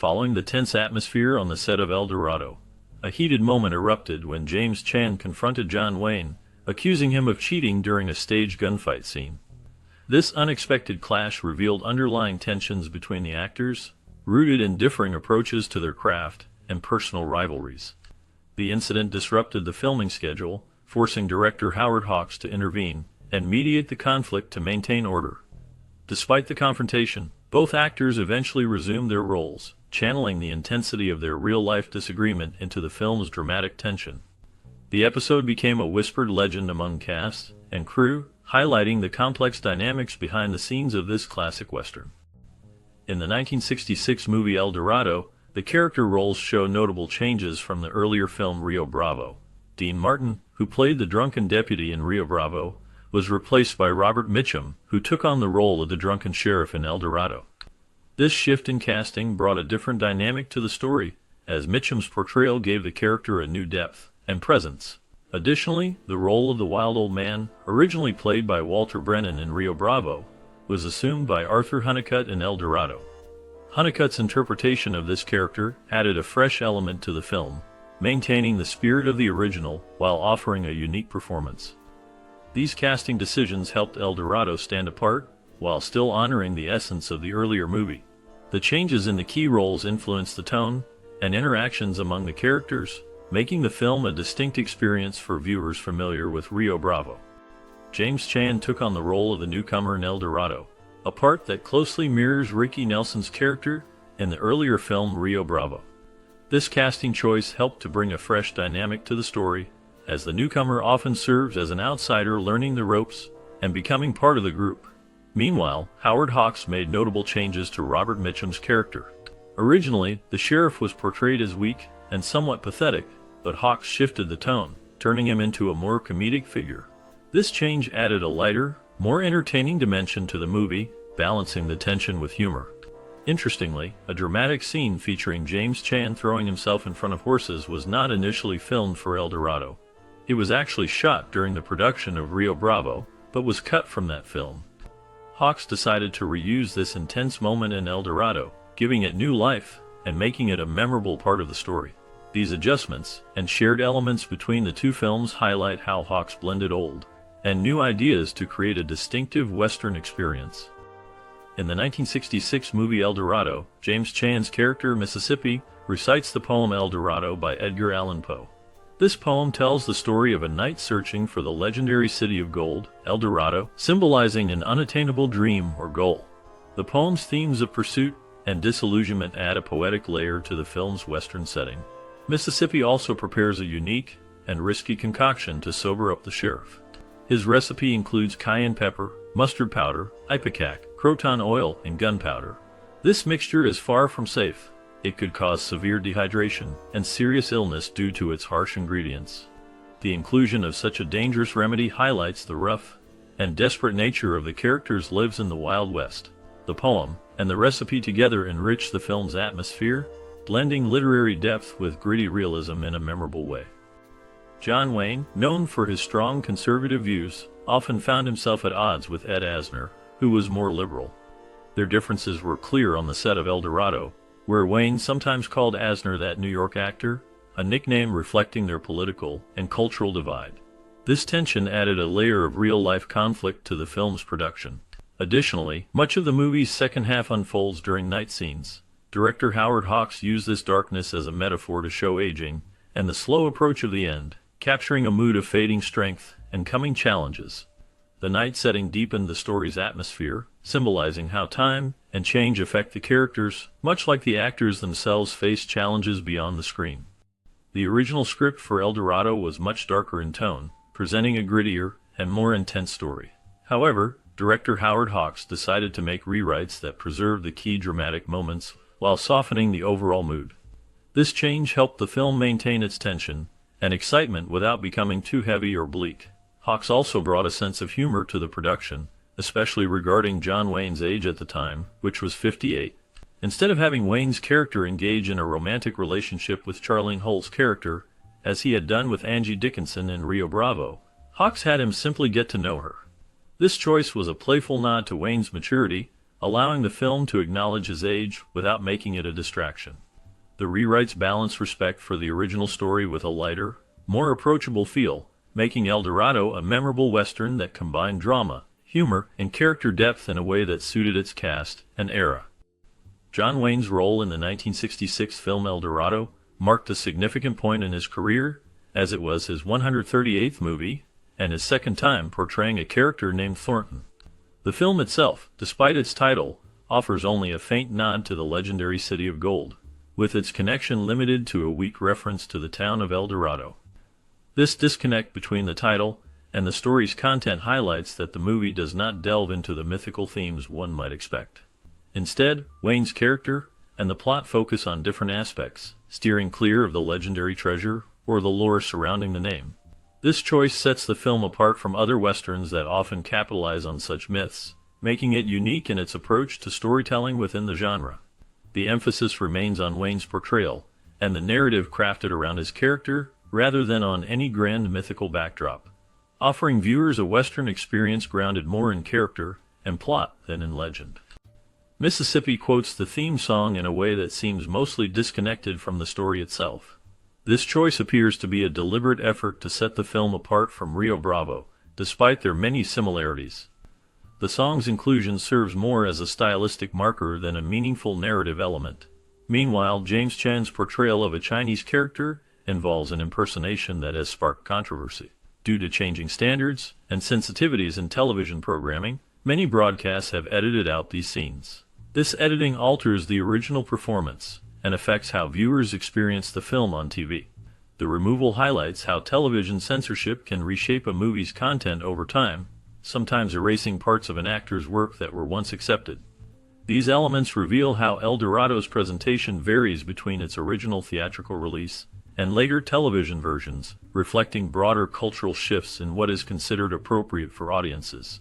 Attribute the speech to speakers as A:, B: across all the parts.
A: Following the tense atmosphere on the set of El Dorado, a heated moment erupted when James Caan confronted John Wayne, accusing him of cheating during a staged gunfight scene. This unexpected clash revealed underlying tensions between the actors, rooted in differing approaches to their craft and personal rivalries. The incident disrupted the filming schedule, forcing director Howard Hawks to intervene and mediate the conflict to maintain order. Despite the confrontation, both actors eventually resumed their roles, channeling the intensity of their real-life disagreement into the film's dramatic tension. The episode became a whispered legend among cast and crew, highlighting the complex dynamics behind the scenes of this classic Western. In the 1966 movie El Dorado, the character roles show notable changes from the earlier film Rio Bravo. Dean Martin, who played the drunken deputy in Rio Bravo, was replaced by Robert Mitchum, who took on the role of the drunken sheriff in El Dorado. This shift in casting brought a different dynamic to the story, as Mitchum's portrayal gave the character a new depth and presence. Additionally, the role of the wild old man, originally played by Walter Brennan in Rio Bravo, was assumed by Arthur Honeycutt in El Dorado. Honeycutt's interpretation of this character added a fresh element to the film, maintaining the spirit of the original while offering a unique performance. These casting decisions helped El Dorado stand apart, while still honoring the essence of the earlier movie. The changes in the key roles influenced the tone and interactions among the characters, making the film a distinct experience for viewers familiar with Rio Bravo. James Caan took on the role of the newcomer in El Dorado, a part that closely mirrors Ricky Nelson's character in the earlier film Rio Bravo. This casting choice helped to bring a fresh dynamic to the story, as the newcomer often serves as an outsider learning the ropes and becoming part of the group. Meanwhile, Howard Hawks made notable changes to Robert Mitchum's character. Originally, the sheriff was portrayed as weak and somewhat pathetic, but Hawks shifted the tone, turning him into a more comedic figure. This change added a lighter, more entertaining dimension to the movie, balancing the tension with humor. Interestingly, a dramatic scene featuring James Caan throwing himself in front of horses was not initially filmed for El Dorado. It was actually shot during the production of Rio Bravo, but was cut from that film. Hawks decided to reuse this intense moment in El Dorado, giving it new life and making it a memorable part of the story. These adjustments and shared elements between the two films highlight how Hawks blended old and new ideas to create a distinctive Western experience. In the 1966 movie El Dorado, James Caan's character Mississippi recites the poem El Dorado by Edgar Allan Poe. This poem tells the story of a knight searching for the legendary city of gold, El Dorado, symbolizing an unattainable dream or goal. The poem's themes of pursuit and disillusionment add a poetic layer to the film's Western setting. Mississippi also prepares a unique and risky concoction to sober up the sheriff. His recipe includes cayenne pepper, mustard powder, ipecac, croton oil, and gunpowder. This mixture is far from safe. It could cause severe dehydration and serious illness due to its harsh ingredients. The inclusion of such a dangerous remedy highlights the rough and desperate nature of the characters lives in the Wild West. The poem and the recipe together enrich the film's atmosphere, blending literary depth with gritty realism in a memorable way. John Wayne, known for his strong conservative views, often found himself at odds with Ed Asner, who was more liberal. Their differences were clear on the set of El Dorado, where Wayne sometimes called Asner that New York actor, a nickname reflecting their political and cultural divide. This tension added a layer of real-life conflict to the film's production. Additionally, much of the movie's second half unfolds during night scenes. Director Howard Hawks used this darkness as a metaphor to show aging and the slow approach of the end, capturing a mood of fading strength and coming challenges. The night setting deepened the story's atmosphere, symbolizing how time and change affect the characters, much like the actors themselves face challenges beyond the screen. The original script for El Dorado was much darker in tone, presenting a grittier and more intense story. However, director Howard Hawks decided to make rewrites that preserved the key dramatic moments while softening the overall mood. This change helped the film maintain its tension and excitement without becoming too heavy or bleak. Hawks also brought a sense of humor to the production, especially regarding John Wayne's age at the time, which was 58. Instead of having Wayne's character engage in a romantic relationship with Charlene Hull's character, as he had done with Angie Dickinson in Rio Bravo, Hawks had him simply get to know her. This choice was a playful nod to Wayne's maturity, allowing the film to acknowledge his age without making it a distraction. The rewrites balance respect for the original story with a lighter, more approachable feel, making El Dorado a memorable Western that combined drama, humor, and character depth in a way that suited its cast and era. John Wayne's role in the 1966 film El Dorado marked a significant point in his career, as it was his 138th movie, and his second time portraying a character named Thornton. The film itself, despite its title, offers only a faint nod to the legendary City of Gold, with its connection limited to a weak reference to the town of El Dorado. This disconnect between the title and the story's content highlights that the movie does not delve into the mythical themes one might expect. Instead, Wayne's character and the plot focus on different aspects, steering clear of the legendary treasure or the lore surrounding the name. This choice sets the film apart from other westerns that often capitalize on such myths, making it unique in its approach to storytelling within the genre. The emphasis remains on Wayne's portrayal, and the narrative crafted around his character rather than on any grand mythical backdrop, offering viewers a Western experience grounded more in character and plot than in legend. Mississippi quotes the theme song in a way that seems mostly disconnected from the story itself. This choice appears to be a deliberate effort to set the film apart from Rio Bravo, despite their many similarities. The song's inclusion serves more as a stylistic marker than a meaningful narrative element. Meanwhile, James Caan's portrayal of a Chinese character involves an impersonation that has sparked controversy. Due to changing standards and sensitivities in television programming, many broadcasts have edited out these scenes. This editing alters the original performance and affects how viewers experience the film on TV. The removal highlights how television censorship can reshape a movie's content over time, sometimes erasing parts of an actor's work that were once accepted. These elements reveal how El Dorado's presentation varies between its original theatrical release and later television versions, reflecting broader cultural shifts in what is considered appropriate for audiences.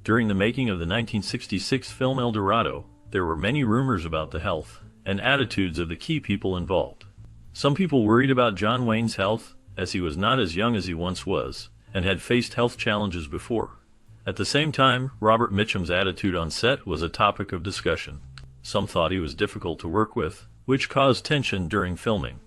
A: During the making of the 1966 film El Dorado, there were many rumors about the health and attitudes of the key people involved. Some people worried about John Wayne's health, as he was not as young as he once was, and had faced health challenges before. At the same time, Robert Mitchum's attitude on set was a topic of discussion. Some thought he was difficult to work with, which caused tension during filming.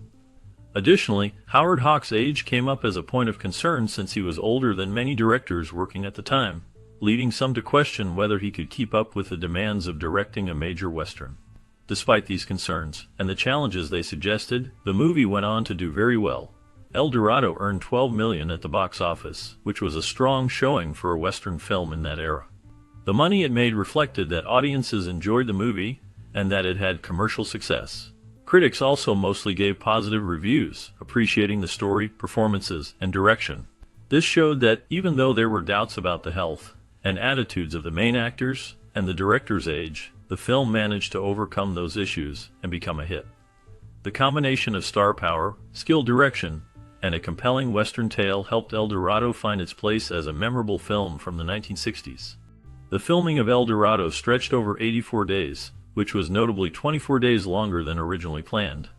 A: Additionally, Howard Hawks' age came up as a point of concern since he was older than many directors working at the time, leading some to question whether he could keep up with the demands of directing a major Western. Despite these concerns, and the challenges they suggested, the movie went on to do very well. El Dorado earned $12 million at the box office, which was a strong showing for a Western film in that era. The money it made reflected that audiences enjoyed the movie, and that it had commercial success. Critics also mostly gave positive reviews, appreciating the story, performances, and direction. This showed that, even though there were doubts about the health and attitudes of the main actors and the director's age, the film managed to overcome those issues and become a hit. The combination of star power, skilled direction, and a compelling Western tale helped El Dorado find its place as a memorable film from the 1960s. The filming of El Dorado stretched over 84 days, which was notably 24 days longer than originally planned.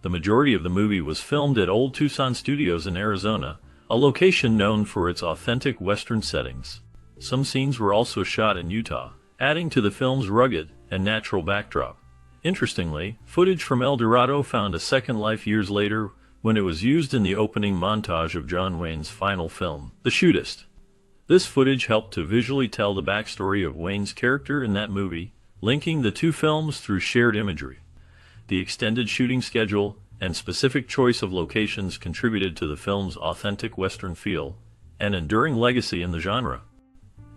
A: The majority of the movie was filmed at Old Tucson Studios in Arizona, a location known for its authentic Western settings. Some scenes were also shot in Utah, adding to the film's rugged and natural backdrop. Interestingly, footage from El Dorado found a second life years later when it was used in the opening montage of John Wayne's final film, The Shootist. This footage helped to visually tell the backstory of Wayne's character in that movie, linking the two films through shared imagery. The extended shooting schedule and specific choice of locations contributed to the film's authentic Western feel and enduring legacy in the genre.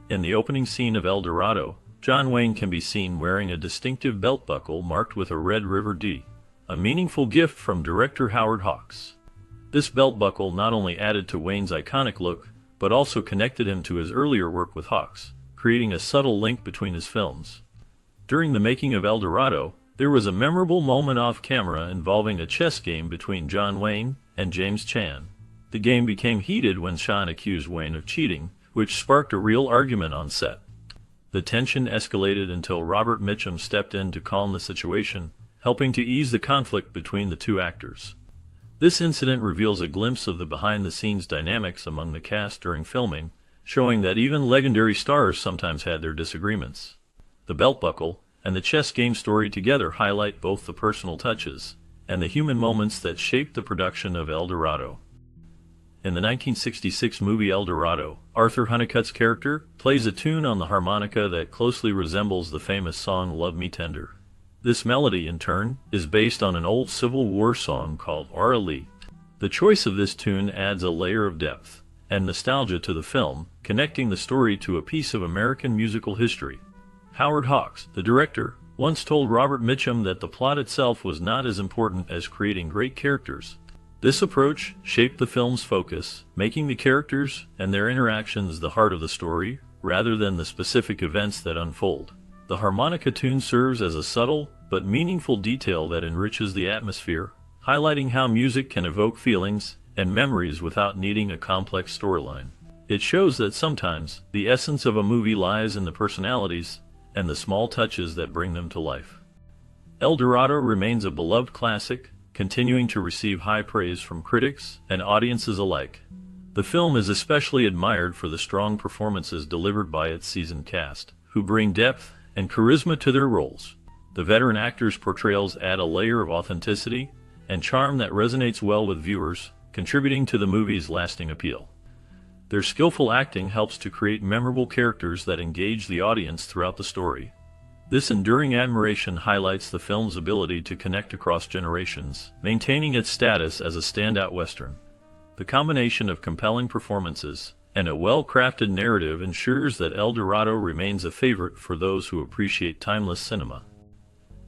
A: In the opening scene of El Dorado, John Wayne can be seen wearing a distinctive belt buckle marked with a Red River D, a meaningful gift from director Howard Hawks. This belt buckle not only added to Wayne's iconic look, but also connected him to his earlier work with Hawks, creating a subtle link between his films. During the making of El Dorado, there was a memorable moment off-camera involving a chess game between John Wayne and James Caan. The game became heated when Caan accused Wayne of cheating, which sparked a real argument on set. The tension escalated until Robert Mitchum stepped in to calm the situation, helping to ease the conflict between the two actors. This incident reveals a glimpse of the behind-the-scenes dynamics among the cast during filming, showing that even legendary stars sometimes had their disagreements. The belt buckle and the chess game story together highlight both the personal touches and the human moments that shaped the production of El Dorado. In the 1966 movie El Dorado, Arthur Honeycutt's character plays a tune on the harmonica that closely resembles the famous song Love Me Tender. This melody, in turn, is based on an old Civil War song called Ara Lee. The choice of this tune adds a layer of depth and nostalgia to the film, connecting the story to a piece of American musical history. Howard Hawks, the director, once told Robert Mitchum that the plot itself was not as important as creating great characters. This approach shaped the film's focus, making the characters and their interactions the heart of the story, rather than the specific events that unfold. The harmonica tune serves as a subtle but meaningful detail that enriches the atmosphere, highlighting how music can evoke feelings and memories without needing a complex storyline. It shows that sometimes the essence of a movie lies in the personalities and the small touches that bring them to life. El Dorado remains a beloved classic, continuing to receive high praise from critics and audiences alike. The film is especially admired for the strong performances delivered by its seasoned cast, who bring depth and charisma to their roles. The veteran actors' portrayals add a layer of authenticity and charm that resonates well with viewers, contributing to the movie's lasting appeal. Their skillful acting helps to create memorable characters that engage the audience throughout the story. This enduring admiration highlights the film's ability to connect across generations, maintaining its status as a standout Western. The combination of compelling performances and a well-crafted narrative ensures that El Dorado remains a favorite for those who appreciate timeless cinema.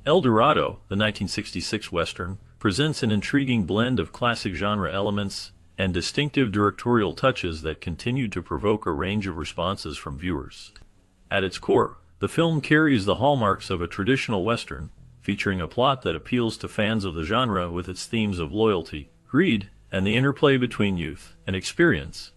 A: El Dorado, the 1966 Western, presents an intriguing blend of classic genre elements and distinctive directorial touches that continue to provoke a range of responses from viewers. At its core, the film carries the hallmarks of a traditional Western, featuring a plot that appeals to fans of the genre with its themes of loyalty, greed, and the interplay between youth and experience.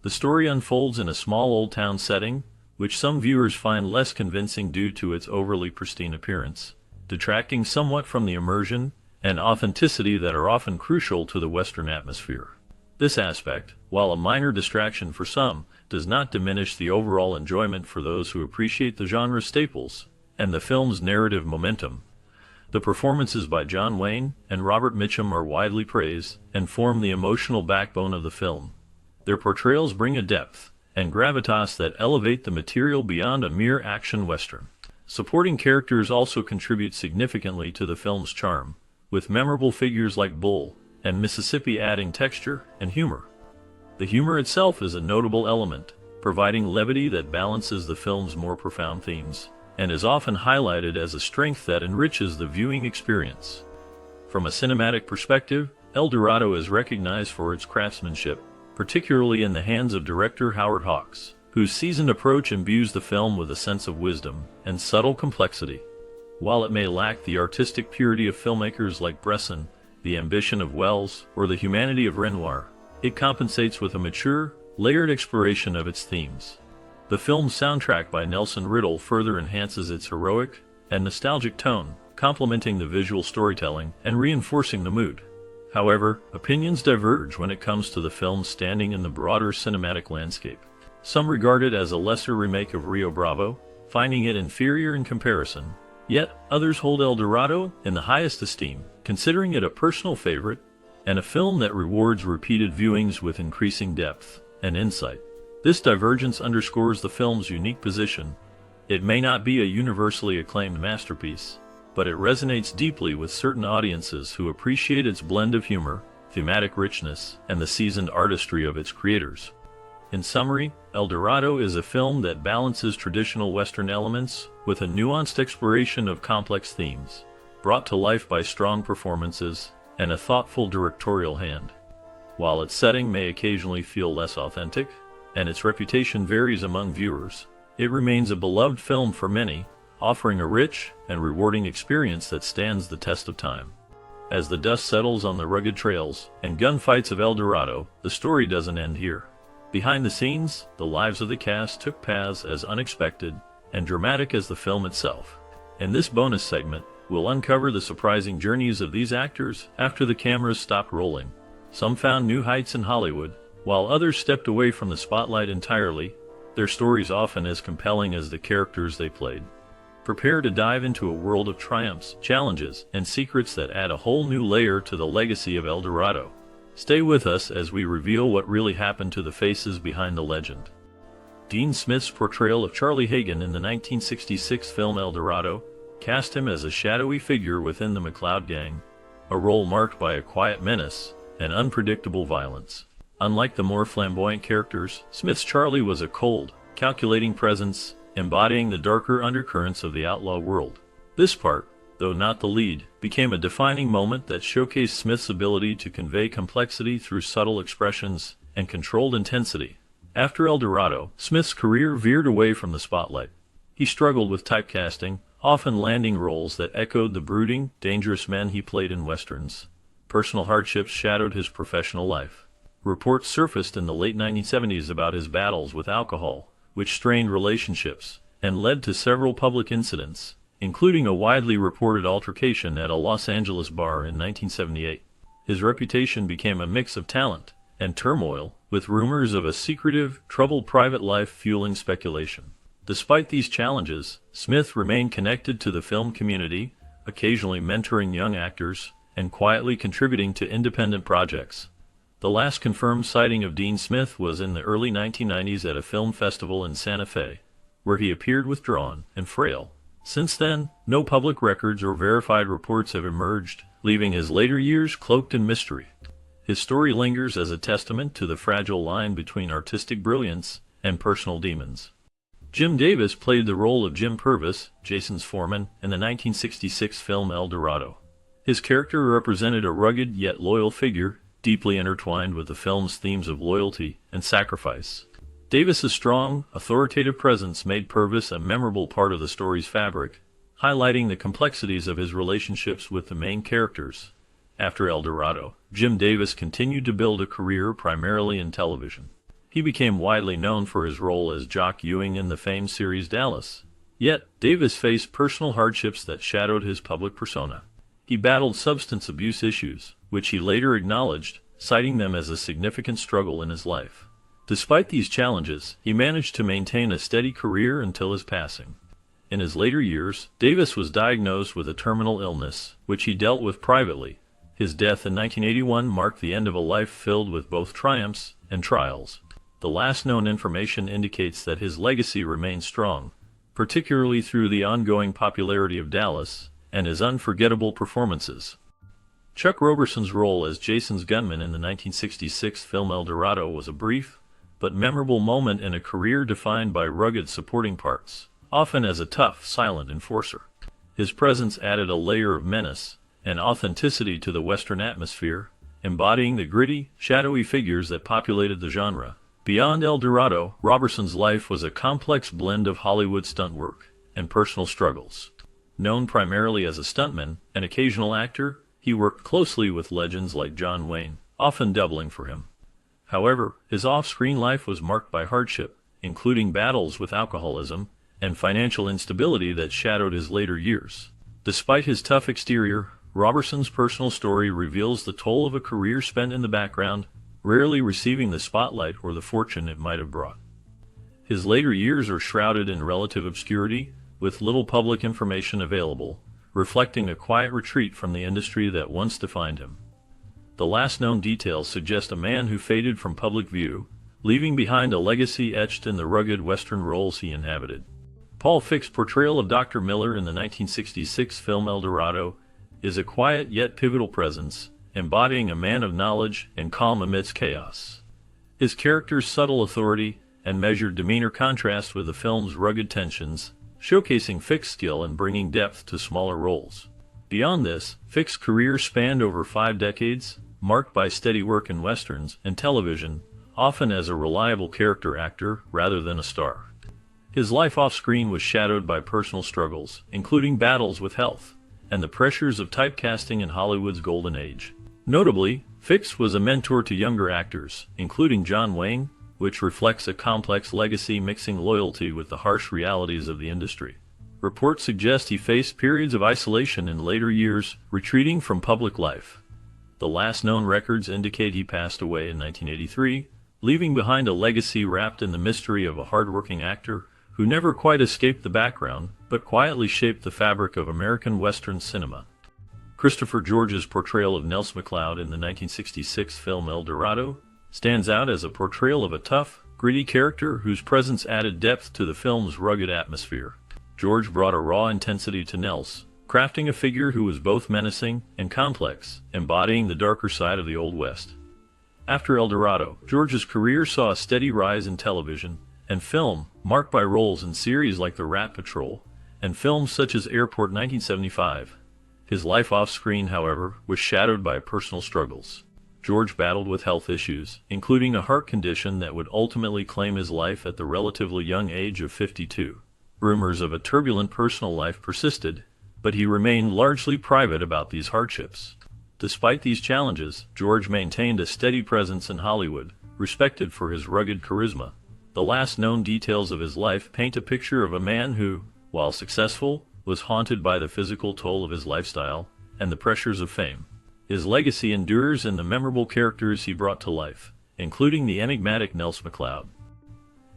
A: The story unfolds in a small old-town setting, which some viewers find less convincing due to its overly pristine appearance, detracting somewhat from the immersion and authenticity that are often crucial to the Western atmosphere. This aspect, while a minor distraction for some, does not diminish the overall enjoyment for those who appreciate the genre staples and the film's narrative momentum. The performances by John Wayne and Robert Mitchum are widely praised and form the emotional backbone of the film. Their portrayals bring a depth and gravitas that elevate the material beyond a mere action western. Supporting characters also contribute significantly to the film's charm, with memorable figures like Bull and Mississippi adding texture and humor. The humor itself is a notable element, providing levity that balances the film's more profound themes, and is often highlighted as a strength that enriches the viewing experience. From a cinematic perspective, El Dorado is recognized for its craftsmanship, particularly in the hands of director Howard Hawks, whose seasoned approach imbues the film with a sense of wisdom and subtle complexity. While it may lack the artistic purity of filmmakers like Bresson, the ambition of Wells, or the humanity of Renoir, it compensates with a mature, layered exploration of its themes. The film's soundtrack by Nelson Riddle further enhances its heroic and nostalgic tone, complementing the visual storytelling and reinforcing the mood. However, opinions diverge when it comes to the film's standing in the broader cinematic landscape. Some regard it as a lesser remake of Rio Bravo, finding it inferior in comparison. Yet, others hold El Dorado in the highest esteem, considering it a personal favorite and a film that rewards repeated viewings with increasing depth and insight. This divergence underscores the film's unique position. It may not be a universally acclaimed masterpiece, but it resonates deeply with certain audiences who appreciate its blend of humor, thematic richness, and the seasoned artistry of its creators. In summary, El Dorado is a film that balances traditional Western elements with a nuanced exploration of complex themes, brought to life by strong performances and a thoughtful directorial hand. While its setting may occasionally feel less authentic, and its reputation varies among viewers, it remains a beloved film for many, offering a rich and rewarding experience that stands the test of time. As the dust settles on the rugged trails and gunfights of El Dorado, the story doesn't end here. Behind the scenes, the lives of the cast took paths as unexpected and dramatic as the film itself. In this bonus segment, we'll uncover the surprising journeys of these actors after the cameras stopped rolling. Some found new heights in Hollywood, while others stepped away from the spotlight entirely, their stories often as compelling as the characters they played. Prepare to dive into a world of triumphs, challenges, and secrets that add a whole new layer to the legacy of El Dorado. Stay with us as we reveal what really happened to the faces behind the legend. Dean Smith's portrayal of Charlie Hagan in the 1966 film El Dorado cast him as a shadowy figure within the McLeod gang, a role marked by a quiet menace and unpredictable violence. Unlike the more flamboyant characters, Smith's Charlie was a cold, calculating presence, embodying the darker undercurrents of the outlaw world. This part, though not the lead, became a defining moment that showcased Smith's ability to convey complexity through subtle expressions and controlled intensity. After El Dorado, Smith's career veered away from the spotlight. He struggled with typecasting, often landing roles that echoed the brooding, dangerous men he played in westerns. Personal hardships shadowed his professional life. Reports surfaced in the late 1970s about his battles with alcohol, which strained relationships and led to several public incidents, including a widely reported altercation at a Los Angeles bar in 1978. His reputation became a mix of talent and turmoil, with rumors of a secretive, troubled private life fueling speculation. Despite these challenges, Smith remained connected to the film community, occasionally mentoring young actors and quietly contributing to independent projects. The last confirmed sighting of Dean Smith was in the early 1990s at a film festival in Santa Fe, where he appeared withdrawn and frail. Since then, no public records or verified reports have emerged, leaving his later years cloaked in mystery. His story lingers as a testament to the fragile line between artistic brilliance and personal demons. Jim Davis played the role of Jim Purvis, Jason's foreman, in the 1966 film El Dorado. His character represented a rugged yet loyal figure, deeply intertwined with the film's themes of loyalty and sacrifice. Davis's strong, authoritative presence made Purvis a memorable part of the story's fabric, highlighting the complexities of his relationships with the main characters. After El Dorado, Jim Davis continued to build a career primarily in television. He became widely known for his role as Jock Ewing in the famed series Dallas. Yet, Davis faced personal hardships that shadowed his public persona. He battled substance abuse issues, which he later acknowledged, citing them as a significant struggle in his life. Despite these challenges, he managed to maintain a steady career until his passing. In his later years, Davis was diagnosed with a terminal illness, which he dealt with privately. His death in 1981 marked the end of a life filled with both triumphs and trials. The last known information indicates that his legacy remains strong, particularly through the ongoing popularity of Dallas and his unforgettable performances. Chuck Roberson's role as Jason's gunman in the 1966 film El Dorado was a brief but memorable moment in a career defined by rugged supporting parts, often as a tough, silent enforcer. His presence added a layer of menace and authenticity to the Western atmosphere, embodying the gritty, shadowy figures that populated the genre. Beyond El Dorado, Roberson's life was a complex blend of Hollywood stunt work and personal struggles. Known primarily as a stuntman and occasional actor, he worked closely with legends like John Wayne, often doubling for him. However, his off-screen life was marked by hardship, including battles with alcoholism and financial instability that shadowed his later years. Despite his tough exterior, Roberson's personal story reveals the toll of a career spent in the background, rarely receiving the spotlight or the fortune it might have brought. His later years are shrouded in relative obscurity, with little public information available, reflecting a quiet retreat from the industry that once defined him. The last known details suggest a man who faded from public view, leaving behind a legacy etched in the rugged Western roles he inhabited. Paul Fick's portrayal of Dr. Miller in the 1966 film El Dorado is a quiet yet pivotal presence, embodying a man of knowledge and calm amidst chaos. His character's subtle authority and measured demeanor contrast with the film's rugged tensions, showcasing Fick's skill in bringing depth to smaller roles. Beyond this, Fick's career spanned over 5 decades, marked by steady work in westerns and television, often as a reliable character actor rather than a star. His life off-screen was shadowed by personal struggles, including battles with health and the pressures of typecasting in Hollywood's golden age. Notably, Fick was a mentor to younger actors, including John Wayne, which reflects a complex legacy mixing loyalty with the harsh realities of the industry. Reports suggest he faced periods of isolation in later years, retreating from public life. The last known records indicate he passed away in 1983, leaving behind a legacy wrapped in the mystery of a hard-working actor who never quite escaped the background, but quietly shaped the fabric of American Western cinema. Christopher George's portrayal of Nelson McLeod in the 1966 film El Dorado stands out as a portrayal of a tough, gritty character whose presence added depth to the film's rugged atmosphere. George brought a raw intensity to Nels, crafting a figure who was both menacing and complex, embodying the darker side of the Old West. After El Dorado, George's career saw a steady rise in television and film, marked by roles in series like The Rat Patrol and films such as Airport 1975. His life off-screen, however, was shadowed by personal struggles. George battled with health issues, including a heart condition that would ultimately claim his life at the relatively young age of 52. Rumors of a turbulent personal life persisted, but he remained largely private about these hardships. Despite these challenges, George maintained a steady presence in Hollywood, respected for his rugged charisma. The last known details of his life paint a picture of a man who, while successful, was haunted by the physical toll of his lifestyle and the pressures of fame. His legacy endures in the memorable characters he brought to life, including the enigmatic Nelson McLeod.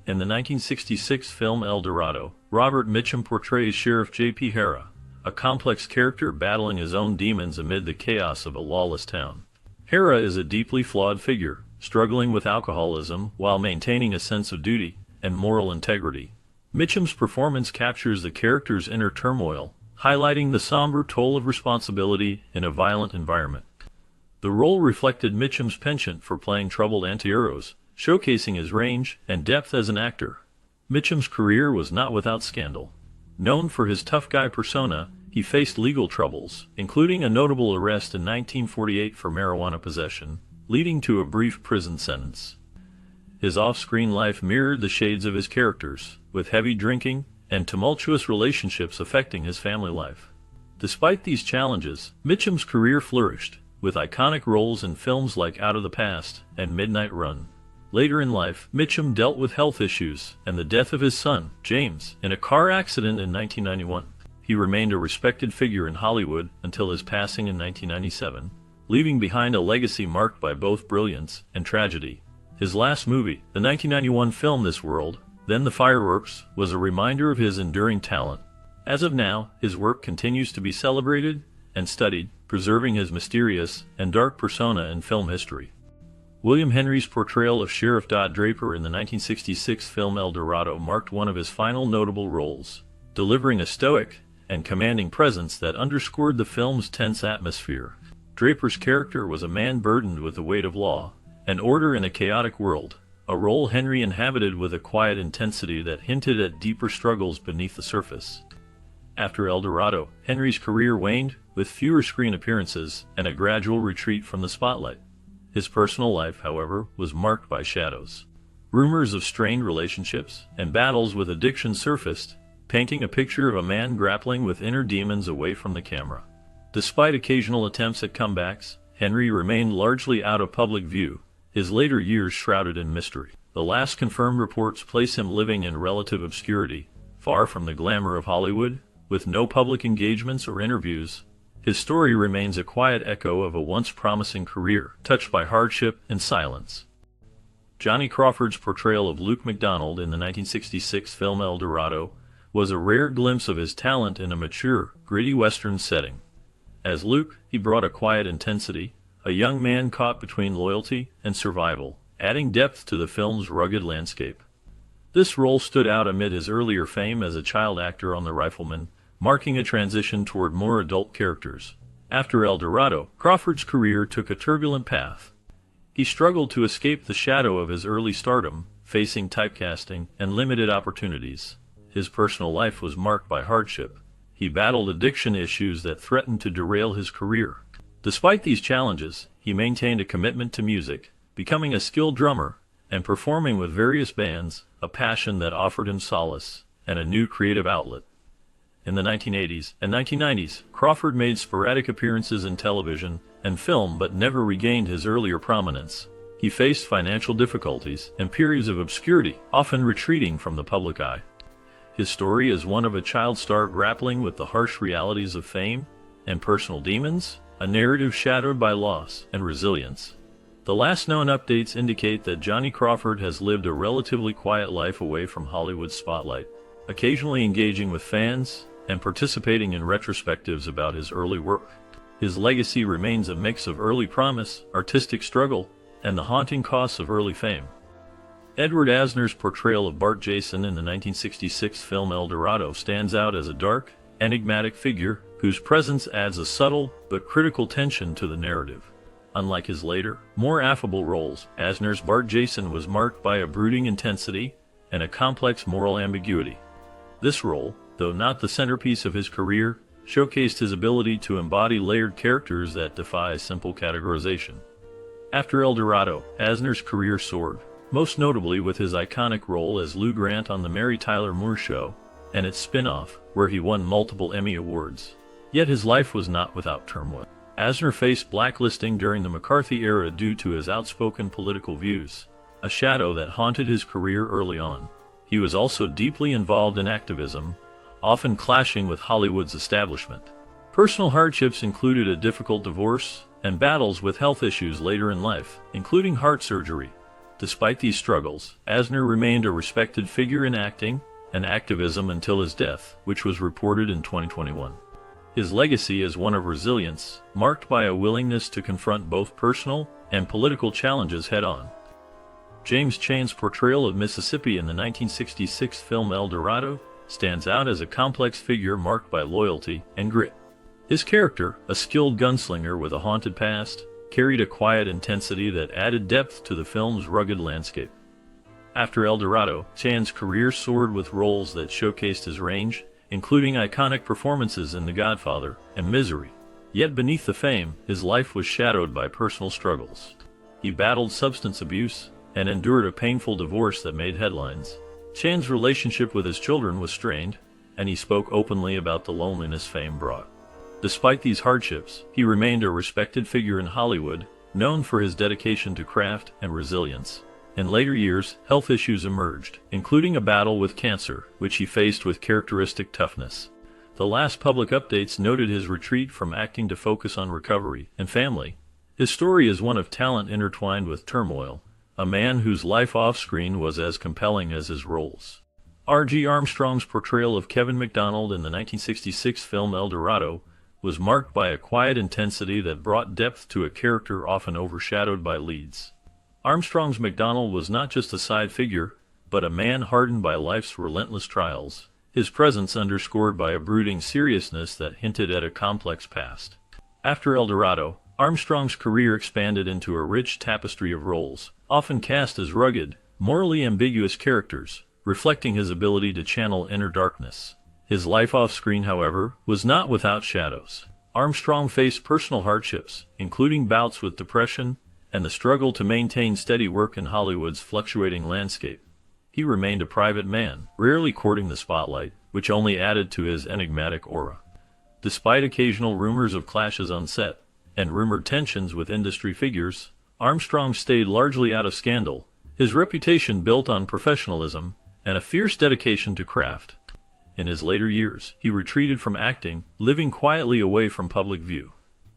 A: In the 1966 film El Dorado, Robert Mitchum portrays Sheriff J.P. Hara, a complex character battling his own demons amid the chaos of a lawless town. Hara is a deeply flawed figure, struggling with alcoholism while maintaining a sense of duty and moral integrity. Mitchum's performance captures the character's inner turmoil, highlighting the somber toll of responsibility in a violent environment. The role reflected Mitchum's penchant for playing troubled anti-heroes, showcasing his range and depth as an actor. Mitchum's career was not without scandal. Known for his tough guy persona, he faced legal troubles, including a notable arrest in 1948 for marijuana possession, leading to a brief prison sentence. His off-screen life mirrored the shades of his characters, with heavy drinking and tumultuous relationships affecting his family life. Despite these challenges, Mitchum's career flourished, with iconic roles in films like Out of the Past and Midnight Run. Later in life, Mitchum dealt with health issues and the death of his son, James, in a car accident in 1991. He remained a respected figure in Hollywood until his passing in 1997, leaving behind a legacy marked by both brilliance and tragedy. His last movie, the 1991 film This World, Then the Fireworks, was a reminder of his enduring talent. As of now, his work continues to be celebrated and studied, preserving his mysterious and dark persona in film history. William Henry's portrayal of Sheriff Draper in the 1966 film El Dorado marked one of his final notable roles, delivering a stoic and commanding presence that underscored the film's tense atmosphere. Draper's character was a man burdened with the weight of law and order in a chaotic world, a role Henry inhabited with a quiet intensity that hinted at deeper struggles beneath the surface. After El Dorado, Henry's career waned, with fewer screen appearances and a gradual retreat from the spotlight. His personal life, however, was marked by shadows. Rumors of strained relationships and battles with addiction surfaced, painting a picture of a man grappling with inner demons away from the camera. Despite occasional attempts at comebacks, Henry remained largely out of public view, his later years shrouded in mystery. The last confirmed reports place him living in relative obscurity, far from the glamour of Hollywood, with no public engagements or interviews. His story remains a quiet echo of a once promising career, touched by hardship and silence. Johnny Crawford's portrayal of Luke MacDonald in the 1966 film El Dorado was a rare glimpse of his talent in a mature, gritty Western setting. As Luke, he brought a quiet intensity, a young man caught between loyalty and survival, adding depth to the film's rugged landscape. This role stood out amid his earlier fame as a child actor on The Rifleman, marking a transition toward more adult characters. After El Dorado, Crawford's career took a turbulent path. He struggled to escape the shadow of his early stardom, facing typecasting and limited opportunities. His personal life was marked by hardship. He battled addiction issues that threatened to derail his career. Despite these challenges, he maintained a commitment to music, becoming a skilled drummer and performing with various bands, a passion that offered him solace and a new creative outlet. In the 1980s and 1990s, Crawford made sporadic appearances in television and film but never regained his earlier prominence. He faced financial difficulties and periods of obscurity, often retreating from the public eye. His story is one of a child star grappling with the harsh realities of fame and personal demons, a narrative shadowed by loss and resilience. The last known updates indicate that Johnny Crawford has lived a relatively quiet life away from Hollywood's spotlight. occasionally engaging with fans and participating in retrospectives about his early work. His legacy remains a mix of early promise, artistic struggle, and the haunting costs of early fame. Edward Asner's portrayal of Bart Jason in the 1966 film El Dorado stands out as a dark, enigmatic figure whose presence adds a subtle but critical tension to the narrative. Unlike his later, more affable roles, Asner's Bart Jason was marked by a brooding intensity and a complex moral ambiguity. This role, though not the centerpiece of his career, showcased his ability to embody layered characters that defy simple categorization. After El Dorado, Asner's career soared, most notably with his iconic role as Lou Grant on The Mary Tyler Moore Show and its spin-off, where he won multiple Emmy Awards. Yet his life was not without turmoil. Asner faced blacklisting during the McCarthy era due to his outspoken political views, a shadow that haunted his career early on. He was also deeply involved in activism, often clashing with Hollywood's establishment. Personal hardships included a difficult divorce and battles with health issues later in life, including heart surgery. Despite these struggles, Asner remained a respected figure in acting and activism until his death, which was reported in 2021. His legacy is one of resilience, marked by a willingness to confront both personal and political challenges head-on. James Caan's portrayal of Mississippi in the 1966 film El Dorado stands out as a complex figure marked by loyalty and grit. His character, a skilled gunslinger with a haunted past, carried a quiet intensity that added depth to the film's rugged landscape. After El Dorado, Caan's career soared with roles that showcased his range, including iconic performances in The Godfather and Misery. Yet beneath the fame, his life was shadowed by personal struggles. He battled substance abuse and endured a painful divorce that made headlines. Caan's relationship with his children was strained, and he spoke openly about the loneliness fame brought. Despite these hardships, he remained a respected figure in Hollywood, known for his dedication to craft and resilience. In later years, health issues emerged, including a battle with cancer, which he faced with characteristic toughness. The last public updates noted his retreat from acting to focus on recovery and family. His story is one of talent intertwined with turmoil, a man whose life off-screen was as compelling as his roles. R.G. Armstrong's portrayal of Kevin McDonald in the 1966 film El Dorado was marked by a quiet intensity that brought depth to a character often overshadowed by leads. Armstrong's McDonald was not just a side figure, but a man hardened by life's relentless trials, his presence underscored by a brooding seriousness that hinted at a complex past. After El Dorado, Armstrong's career expanded into a rich tapestry of roles, often cast as rugged, morally ambiguous characters, reflecting his ability to channel inner darkness. His life off-screen, however, was not without shadows. Armstrong faced personal hardships, including bouts with depression and the struggle to maintain steady work in Hollywood's fluctuating landscape. He remained a private man, rarely courting the spotlight, which only added to his enigmatic aura. Despite occasional rumors of clashes on set and rumored tensions with industry figures, Armstrong stayed largely out of scandal, his reputation built on professionalism and a fierce dedication to craft. In his later years, he retreated from acting, living quietly away from public view.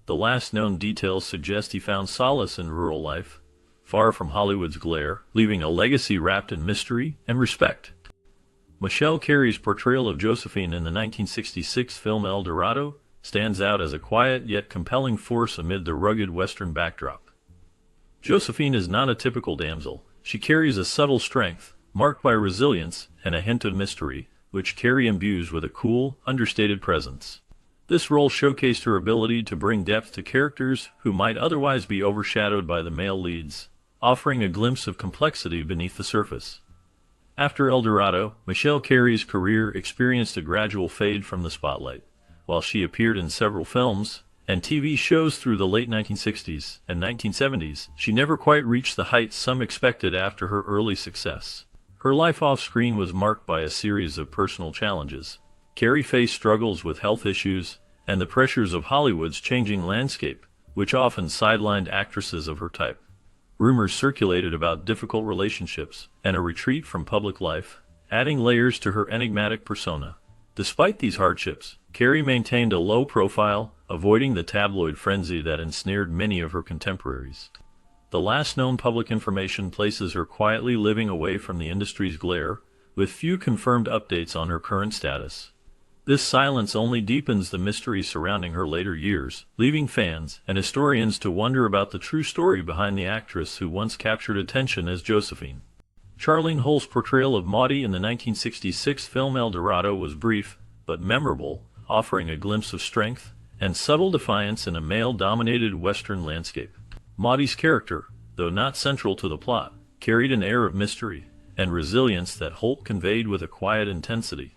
A: The last known details suggest he found solace in rural life, far from Hollywood's glare, leaving a legacy wrapped in mystery and respect. Michelle Carey's portrayal of Josephine in the 1966 film El Dorado stands out as a quiet yet compelling force amid the rugged Western backdrop. Josephine is not a typical damsel. She carries a subtle strength, marked by resilience and a hint of mystery, which Carey imbues with a cool, understated presence. This role showcased her ability to bring depth to characters who might otherwise be overshadowed by the male leads, offering a glimpse of complexity beneath the surface. After El Dorado, Michelle Carey's career experienced a gradual fade from the spotlight. While she appeared in several films and TV shows through the late 1960s and 1970s, she never quite reached the heights some expected after her early success. Her life off-screen was marked by a series of personal challenges. Carey faced struggles with health issues and the pressures of Hollywood's changing landscape, which often sidelined actresses of her type. Rumors circulated about difficult relationships and a retreat from public life, adding layers to her enigmatic persona. Despite these hardships, Carey maintained a low profile, avoiding the tabloid frenzy that ensnared many of her contemporaries. The last known public information places her quietly living away from the industry's glare, with few confirmed updates on her current status. This silence only deepens the mystery surrounding her later years, leaving fans and historians to wonder about the true story behind the actress who once captured attention as Josephine. Charlene Holt's portrayal of Maudie in the 1966 film El Dorado was brief, but memorable, offering a glimpse of strength and subtle defiance in a male-dominated Western landscape. Maudie's character, though not central to the plot, carried an air of mystery and resilience that Holt conveyed with a quiet intensity.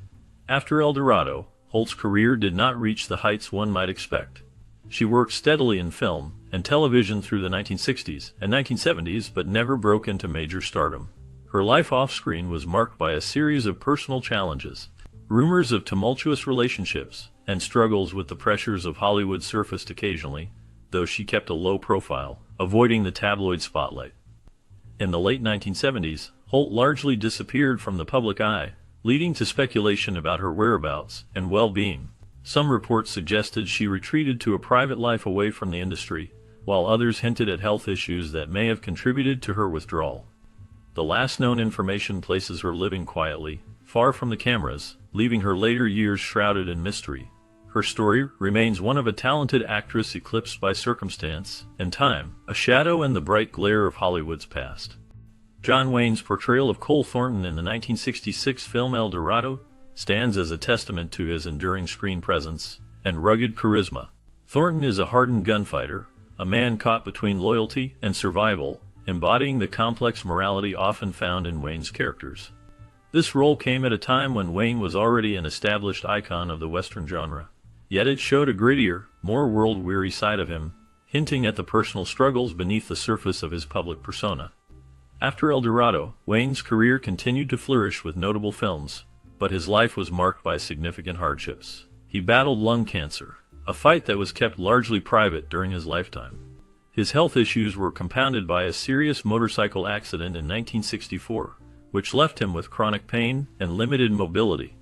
A: After El Dorado, Holt's career did not reach the heights one might expect. She worked steadily in film and television through the 1960s and 1970s but never broke into major stardom. Her life off-screen was marked by a series of personal challenges. Rumors of tumultuous relationships and struggles with the pressures of Hollywood surfaced occasionally, though she kept a low profile, avoiding the tabloid spotlight. In the late 1970s, Holt largely disappeared from the public eye, leading to speculation about her whereabouts and well-being. Some reports suggested she retreated to a private life away from the industry, while others hinted at health issues that may have contributed to her withdrawal. The last known information places her living quietly, far from the cameras, leaving her later years shrouded in mystery. Her story remains one of a talented actress eclipsed by circumstance and time, a shadow in the bright glare of Hollywood's past. John Wayne's portrayal of Cole Thornton in the 1966 film El Dorado stands as a testament to his enduring screen presence and rugged charisma. Thornton is a hardened gunfighter, a man caught between loyalty and survival, embodying the complex morality often found in Wayne's characters. This role came at a time when Wayne was already an established icon of the Western genre, yet it showed a grittier, more world-weary side of him, hinting at the personal struggles beneath the surface of his public persona. After El Dorado, Wayne's career continued to flourish with notable films, but his life was marked by significant hardships. He battled lung cancer, a fight that was kept largely private during his lifetime. His health issues were compounded by a serious motorcycle accident in 1964, which left him with chronic pain and limited mobility.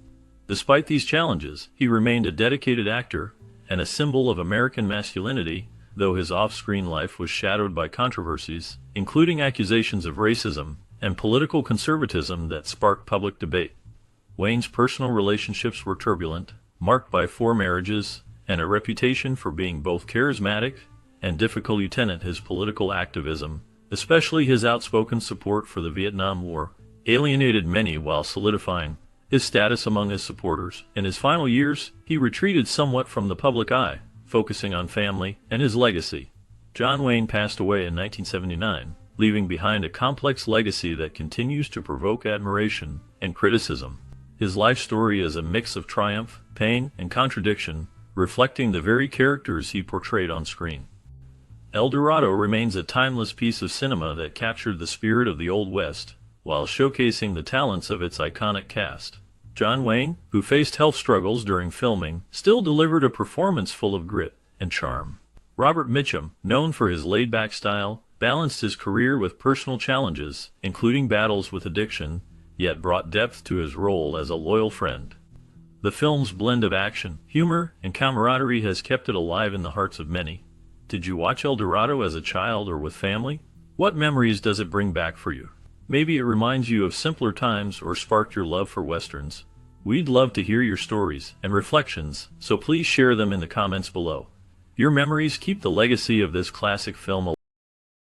A: Despite these challenges, he remained a dedicated actor and a symbol of American masculinity, though his off-screen life was shadowed by controversies, including accusations of racism and political conservatism that sparked public debate. Wayne's personal relationships were turbulent, marked by 4 marriages and a reputation for being both charismatic and difficult. His political activism, especially his outspoken support for the Vietnam War, alienated many while solidifying his status among his supporters. In his final years, he retreated somewhat from the public eye, focusing on family and his legacy. John Wayne passed away in 1979, leaving behind a complex legacy that continues to provoke admiration and criticism. His life story is a mix of triumph, pain, and contradiction, reflecting the very characters he portrayed on screen. El Dorado remains a timeless piece of cinema that captured the spirit of the Old West, while showcasing the talents of its iconic cast. John Wayne, who faced health struggles during filming, still delivered a performance full of grit and charm. Robert Mitchum, known for his laid-back style, balanced his career with personal challenges, including battles with addiction, yet brought depth to his role as a loyal friend. The film's blend of action, humor, and camaraderie has kept it alive in the hearts of many. Did you watch El Dorado as a child or with family? What memories does it bring back for you? Maybe it reminds you of simpler times or sparked your love for Westerns. We'd love to hear your stories and reflections, so please share them in the comments below. Your memories keep the legacy of this classic film alive.